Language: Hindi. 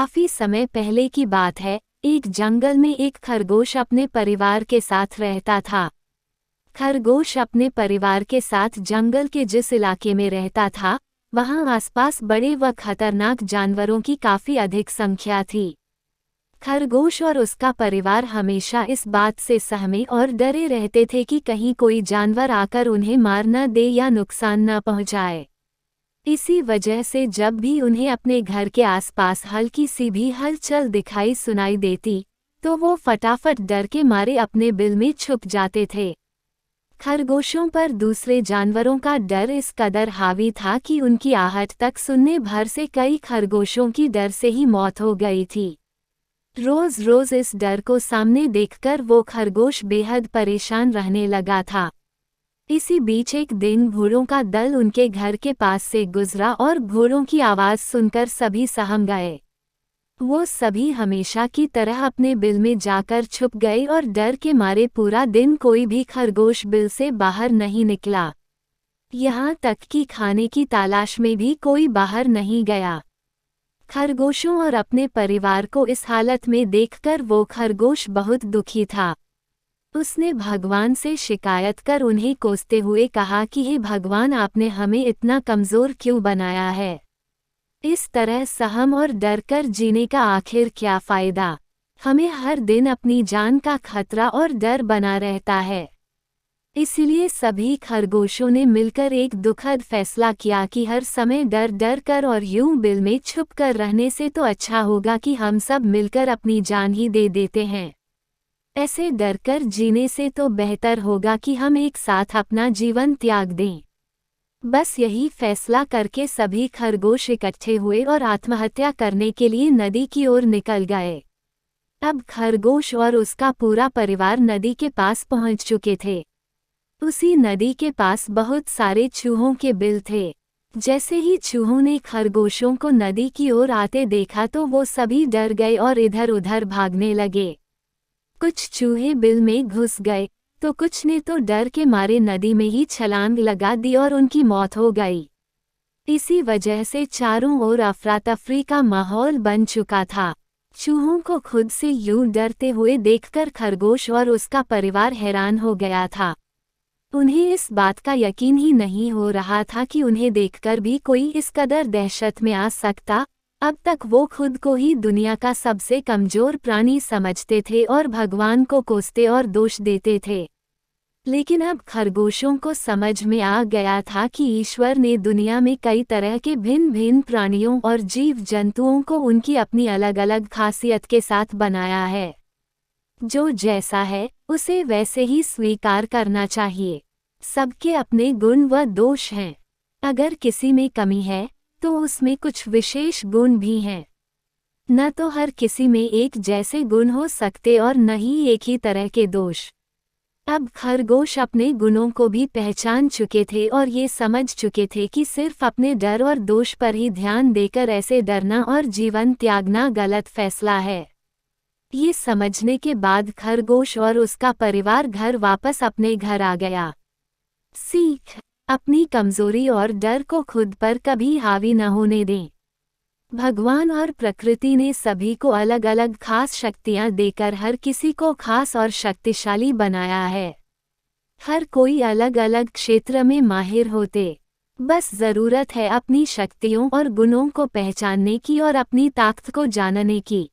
काफी समय पहले की बात है। एक जंगल में एक खरगोश अपने परिवार के साथ रहता था। खरगोश अपने परिवार के साथ जंगल के जिस इलाके में रहता था, वहां आसपास बड़े व खतरनाक जानवरों की काफी अधिक संख्या थी। खरगोश और उसका परिवार हमेशा इस बात से सहमे और डरे रहते थे कि कहीं कोई जानवर आकर उन्हें मार न दे या नुकसान न पहुंचाए। इसी वजह से जब भी उन्हें अपने घर के आसपास हल्की सी भी हलचल दिखाई सुनाई देती, तो वो फटाफट डर के मारे अपने बिल में छुप जाते थे। खरगोशों पर दूसरे जानवरों का डर इस कदर हावी था कि उनकी आहट तक सुनने भर से कई खरगोशों की डर से ही मौत हो गई थी। रोज रोज इस डर को सामने देखकर वो खरगोश बेहद परेशान रहने लगा था। इसी बीच एक दिन घोड़ों का दल उनके घर के पास से गुजरा और घोड़ों की आवाज सुनकर सभी सहम गए। वो सभी हमेशा की तरह अपने बिल में जाकर छुप गए और डर के मारे पूरा दिन कोई भी खरगोश बिल से बाहर नहीं निकला। यहाँ तक कि खाने की तलाश में भी कोई बाहर नहीं गया। खरगोशों और अपने परिवार को इस हालत में देखकर वो खरगोश बहुत दुखी था। उसने भगवान से शिकायत कर उन्हें कोसते हुए कहा कि हे भगवान, आपने हमें इतना कमज़ोर क्यों बनाया है? इस तरह सहम और डर कर जीने का आखिर क्या फ़ायदा? हमें हर दिन अपनी जान का खतरा और डर बना रहता है। इसलिए सभी खरगोशों ने मिलकर एक दुखद फैसला किया कि हर समय डर डर कर और यूं बिल में छुप कर रहने से तो अच्छा होगा कि हम सब मिलकर अपनी जान ही दे देते हैं। ऐसे डरकर जीने से तो बेहतर होगा कि हम एक साथ अपना जीवन त्याग दें। बस यही फैसला करके सभी खरगोश इकट्ठे हुए और आत्महत्या करने के लिए नदी की ओर निकल गए। अब खरगोश और उसका पूरा परिवार नदी के पास पहुंच चुके थे। उसी नदी के पास बहुत सारे चूहों के बिल थे। जैसे ही चूहों ने खरगोशों को नदी की ओर आते देखा तो वो सभी डर गए और इधर उधर भागने लगे। कुछ चूहे बिल में घुस गए तो कुछ ने तो डर के मारे नदी में ही छलांग लगा दी और उनकी मौत हो गई। इसी वजह से चारों ओर अफरा तफरी का माहौल बन चुका था। चूहों को खुद से यूं डरते हुए देखकर खरगोश और उसका परिवार हैरान हो गया था। उन्हें इस बात का यकीन ही नहीं हो रहा था कि उन्हें देखकर भी कोई इस कदर दहशत में आ सकता। अब तक वो खुद को ही दुनिया का सबसे कमजोर प्राणी समझते थे और भगवान को कोसते और दोष देते थे। लेकिन अब खरगोशों को समझ में आ गया था कि ईश्वर ने दुनिया में कई तरह के भिन्न भिन्न प्राणियों और जीव जंतुओं को उनकी अपनी अलग अलग खासियत के साथ बनाया है। जो जैसा है उसे वैसे ही स्वीकार करना चाहिए। सबके अपने गुण व दोष हैं। अगर किसी में कमी है तो उसमें कुछ विशेष गुण भी हैं। न तो हर किसी में एक जैसे गुण हो सकते और न ही एक ही तरह के दोष। अब खरगोश अपने गुणों को भी पहचान चुके थे और ये समझ चुके थे कि सिर्फ अपने डर और दोष पर ही ध्यान देकर ऐसे डरना और जीवन त्यागना गलत फैसला है। ये समझने के बाद खरगोश और उसका परिवार घर वापस अपने घर आ गया। सीख: अपनी कमजोरी और डर को खुद पर कभी हावी न होने दें। भगवान और प्रकृति ने सभी को अलग अलग खास शक्तियां देकर हर किसी को खास और शक्तिशाली बनाया है। हर कोई अलग अलग क्षेत्र में माहिर होते। बस ज़रूरत है अपनी शक्तियों और गुणों को पहचानने की और अपनी ताकत को जानने की।